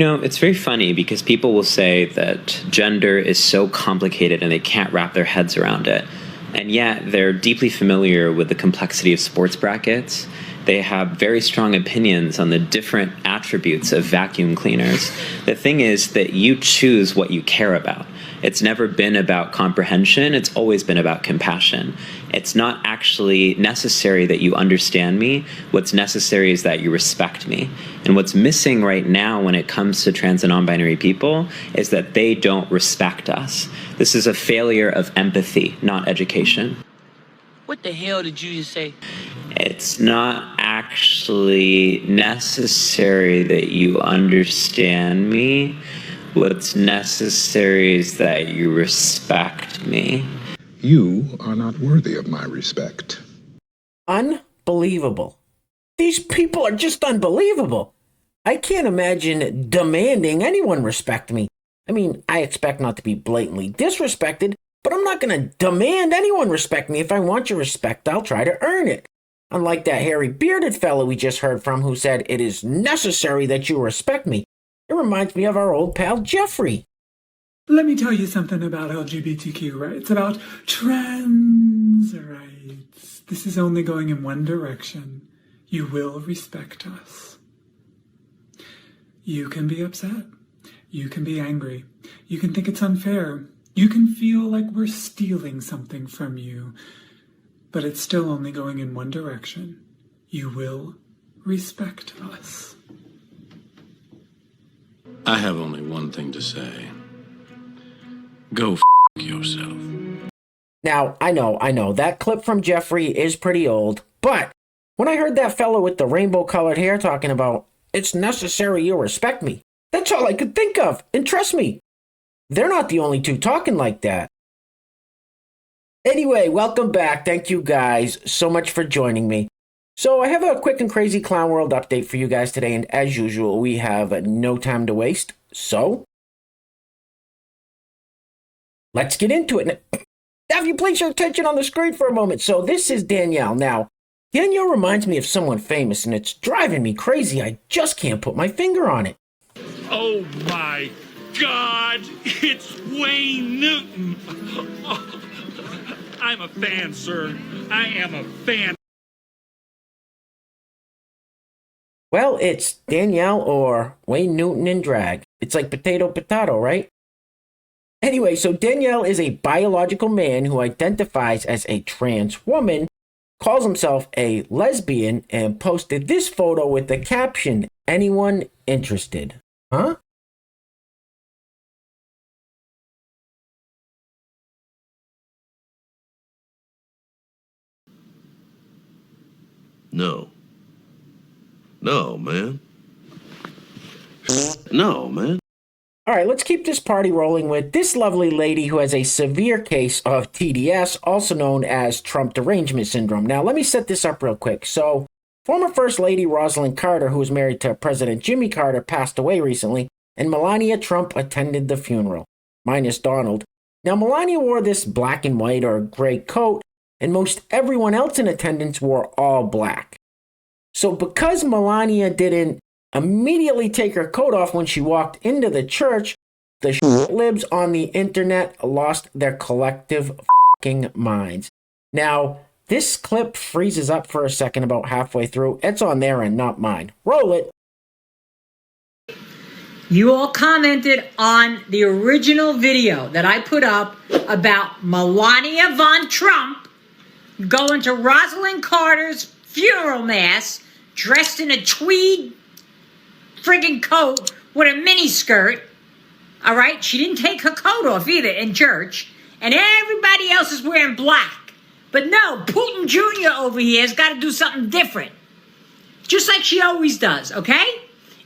It's very funny because people will say that gender is so complicated and they can't wrap their heads around it. And yet they're deeply familiar with the complexity of sports brackets. They have very strong opinions on the different attributes of vacuum cleaners. The thing is that you choose what you care about. It's never been about comprehension. It's always been about compassion. It's not actually necessary that you understand me. What's necessary is that you respect me. And what's missing right now when it comes to trans and non-binary people is that they don't respect us. This is a failure of empathy, not education. What the hell did you just say? It's not actually necessary that you understand me. What's necessary is that you respect me. You are not worthy of my respect. Unbelievable. These people are just unbelievable. I can't imagine demanding anyone respect me. I mean, I expect not to be blatantly disrespected, but I'm not going to demand anyone respect me. If I want your respect, I'll try to earn it. Unlike that hairy bearded fellow we just heard from who said, "It is necessary that you respect me." It reminds me of our old pal Jeffrey. Let me tell you something about LGBTQ rights, about trans rights. This is only going in one direction. You will respect us. You can be upset. You can be angry. You can think it's unfair. You can feel like we're stealing something from you. But it's still only going in one direction. You will respect us. I have only one thing to say. Go yourself. Now, I know, that clip from Jeffrey is pretty old, but when I heard that fellow with the rainbow-colored hair talking about, "It's necessary you respect me," that's all I could think of. And trust me, they're not the only two talking like that. Anyway, welcome back. Thank you guys so much for joining me. So I have a quick and crazy clown world update for you guys today, and as usual, we have no time to waste. So let's get into it. Now, if you place your attention on the screen for a moment. So this is Danielle. Now, Danielle reminds me of someone famous, and it's driving me crazy. I just can't put my finger on it. Oh my God, it's Wayne Newton. Oh, I'm a fan, sir. I am a fan. Well, it's Danielle or Wayne Newton in drag. It's like potato, right? Anyway, so Danielle is a biological man who identifies as a trans woman, calls himself a lesbian, and posted this photo with the caption, "Anyone interested?" Huh? No. No, man. No, man. All right, let's keep this party rolling with this lovely lady who has a severe case of TDS, also known as Trump derangement syndrome. Now, let me set this up real quick. So, former First Lady Rosalind Carter, who was married to President Jimmy Carter, passed away recently, and Melania Trump attended the funeral, minus Donald. Now, Melania wore this black and white or gray coat, and most everyone else in attendance wore all black. So because Melania didn't immediately take her coat off when she walked into the church, the libs on the internet lost their collective fucking minds. Now, this clip freezes up for a second about halfway through. It's on their end, not mine. Roll it. You all commented on the original video that I put up about Melania von Trump going to Rosalind Carter's funeral mass dressed in a tweed friggin' coat with a mini skirt. All right, she didn't take her coat off either in church, and everybody else is wearing black. But no, Putin Jr. over here has got to do something different, just like she always does, okay?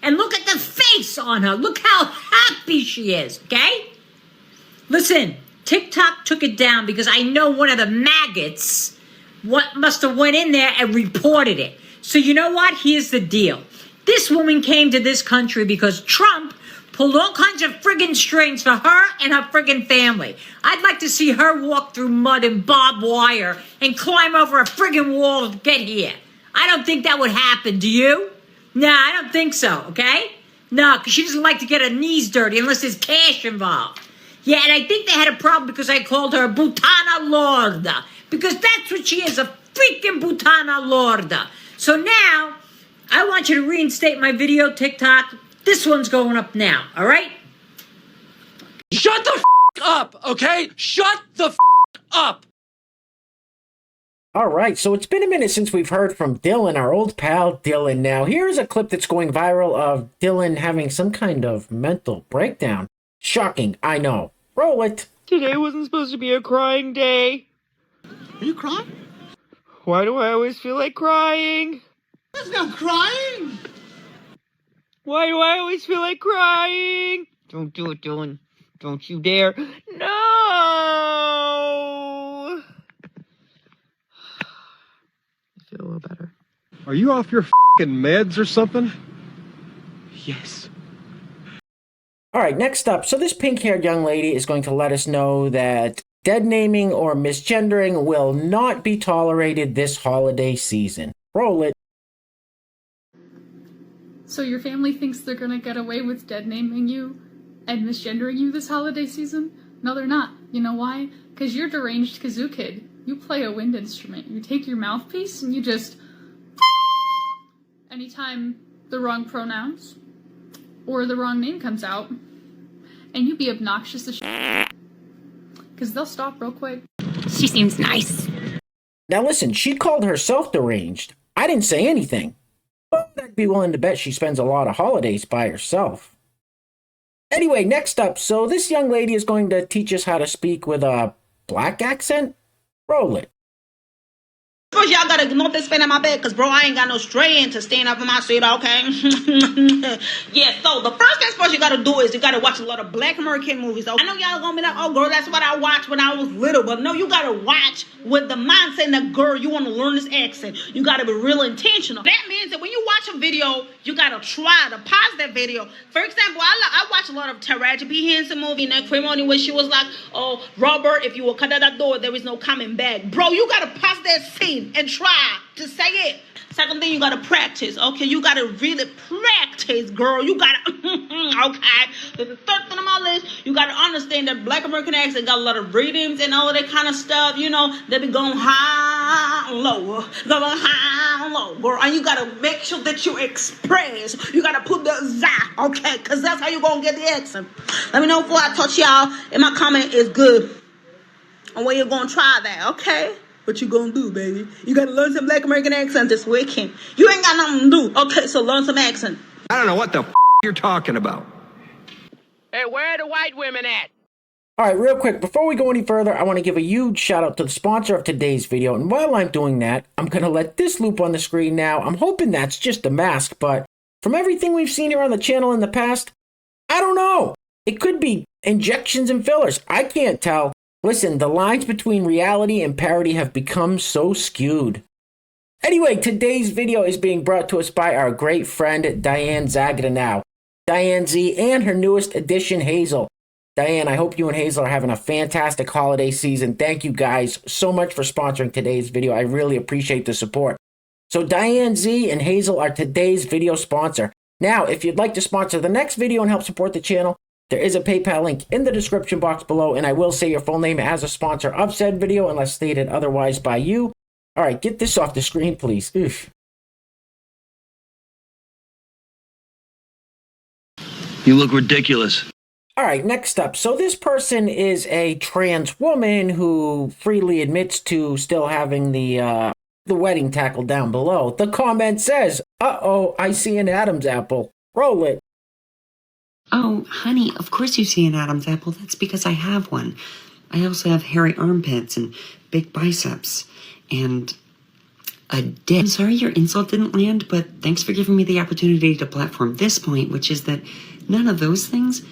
And look at the face on her. Look how happy she is, okay? Listen, TikTok took it down because I know one of the maggots must have went in there and reported it. So you know what? Here's the deal. This woman came to this country because Trump pulled all kinds of friggin' strings for her and her friggin' family. I'd like to see her walk through mud and barbed wire and climb over a friggin' wall to get here. I don't think that would happen, do you? Nah, I don't think so, okay? No, because she doesn't like to get her knees dirty unless there's cash involved. Yeah, and I think they had a problem because I called her Butana Lorda. Because that's what she is, a freaking Butana Lorda. So now, I want you to reinstate my video, TikTok. This one's going up now, all right? Shut the f*** up, okay? Shut the f*** up! All right, so it's been a minute since we've heard from Dylan, our old pal Dylan. Now, here's a clip that's going viral of Dylan having some kind of mental breakdown. Shocking, I know. Roll it. Today wasn't supposed to be a crying day. Are you crying? Why do I always feel like crying? There's no crying! Why do I always feel like crying? Don't do it, Dylan. Don't you dare. No! I feel a little better. Are you off your f***ing meds or something? Yes. All right, next up. So this pink-haired young lady is going to let us know that dead naming or misgendering will not be tolerated this holiday season. Roll it. So your family thinks they're gonna get away with dead naming you and misgendering you this holiday season? No, they're not. You know why? Because you're deranged kazoo kid. You play a wind instrument. You take your mouthpiece and you just anytime the wrong pronouns or the wrong name comes out, and you be obnoxious as shit. Because they'll stop real quick. She seems nice. Now listen, she called herself deranged. I didn't say anything. But I'd be willing to bet she spends a lot of holidays by herself. Anyway, next up. So this young lady is going to teach us how to speak with a black accent. Roll it. First, y'all gotta not this fan in my bed, cause bro, I ain't got no strength to stand up in my seat, okay? Yeah, so the first thing first you gotta do is you gotta watch a lot of Black American movies. I know y'all gonna be like, oh girl, that's what I watched when I was little, but no, you gotta watch with the mindset that girl, you wanna learn this accent. You gotta be real intentional. That means that when you watch a video, you gotta try to pause that video. For example, I watch a lot of Taraji P. Henson movie, that ceremony where she was like, oh, Robert, if you will cut out that door, there is no coming back. Bro, you gotta pause that scene and try to say it. Second thing, you gotta practice. Okay, you gotta really practice, girl. You gotta okay. The third thing on my list, you gotta understand that Black American accent got a lot of rhythms and all of that kind of stuff. You know, they be going high and low, going high and low, girl. And you gotta make sure that you express. You gotta put the za, okay, cause that's how you gonna get the accent. Let me know before I touch y'all. And my comment is good on where you're gonna try that, okay? What you gonna do, baby? You gotta learn some Black American accent this weekend. You ain't got nothing to do. Okay, so learn some accent. I don't know what the f*** you're talking about. Hey, where are the white women at? All right, real quick, before we go any further, I want to give a huge shout out to the sponsor of today's video. And while I'm doing that, I'm going to let this loop on the screen now. I'm hoping that's just a mask, but from everything we've seen here on the channel in the past, I don't know. It could be injections and fillers. I can't tell. Listen, the lines between reality and parody have become so skewed. Anyway, today's video is being brought to us by our great friend, Diane Zagada, Diane Z, and her newest addition, Hazel. Diane, I hope you and Hazel are having a fantastic holiday season. Thank you guys so much for sponsoring today's video. I really appreciate the support. So Diane Z and Hazel are today's video sponsor. Now, if you'd like to sponsor the next video and help support the channel, there is a PayPal link in the description box below, and I will say your full name as a sponsor of said video unless stated otherwise by you. All right, get this off the screen, please. Oof. You look ridiculous. All right, next up. So this person is a trans woman who freely admits to still having the wedding tackle down below. The comment says, uh-oh, I see an Adam's apple. Roll it. Oh, honey, of course you see an Adam's apple. That's because I have one. I also have hairy armpits and big biceps and a dick. I'm sorry your insult didn't land, but thanks for giving me the opportunity to platform this point, which is that none of those things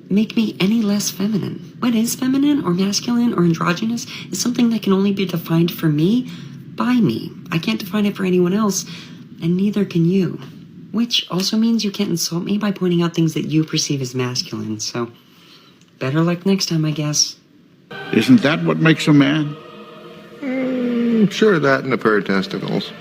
make me any less feminine. What is feminine or masculine or androgynous is something that can only be defined for me by me. I can't define it for anyone else, and neither can you. Which also means you can't insult me by pointing out things that you perceive as masculine, so better luck next time, I guess. Isn't that what makes a man? Sure, that and a pair of testicles.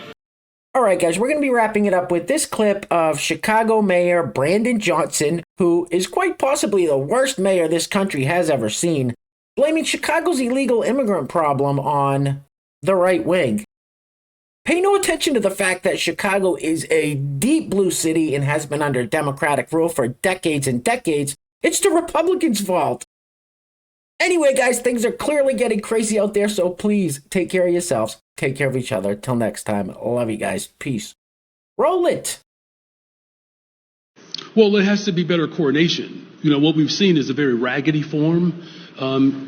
All right. right, guys, we're going to be wrapping it up with this clip of Chicago Mayor Brandon Johnson, who is quite possibly the worst mayor this country has ever seen, blaming Chicago's illegal immigrant problem on the right wing. Pay no attention to the fact that Chicago is a deep blue city and has been under Democratic rule for decades and decades. It's the Republicans' fault. Anyway, guys, things are clearly getting crazy out there, so please take care of yourselves. Take care of each other. Till next time, love you guys. Peace. Roll it. Well, there has to be better coordination. You know, what we've seen is a very raggedy form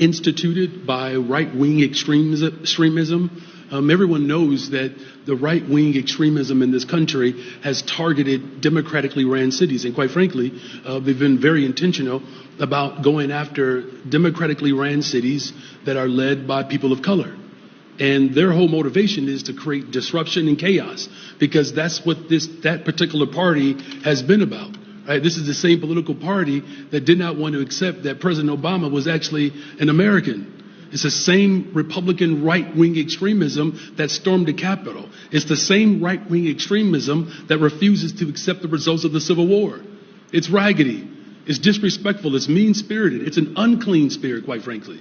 instituted by right-wing extremism. Everyone knows that the right-wing extremism in this country has targeted democratically ran cities. And quite frankly, they've been very intentional about going after democratically ran cities that are led by people of color. And their whole motivation is to create disruption and chaos, because that's what that particular party has been about. Right? This is the same political party that did not want to accept that President Obama was actually an American. It's the same Republican right-wing extremism that stormed the Capitol. It's the same right-wing extremism that refuses to accept the results of the Civil War. It's raggedy. It's disrespectful. It's mean-spirited. It's an unclean spirit, quite frankly.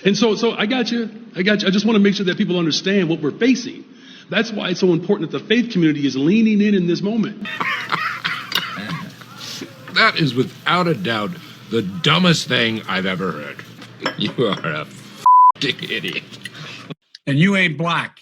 And so I got you. I just want to make sure that people understand what we're facing. That's why it's so important that the faith community is leaning in this moment. That is without a doubt the dumbest thing I've ever heard. You are a f***ing idiot. And you ain't black.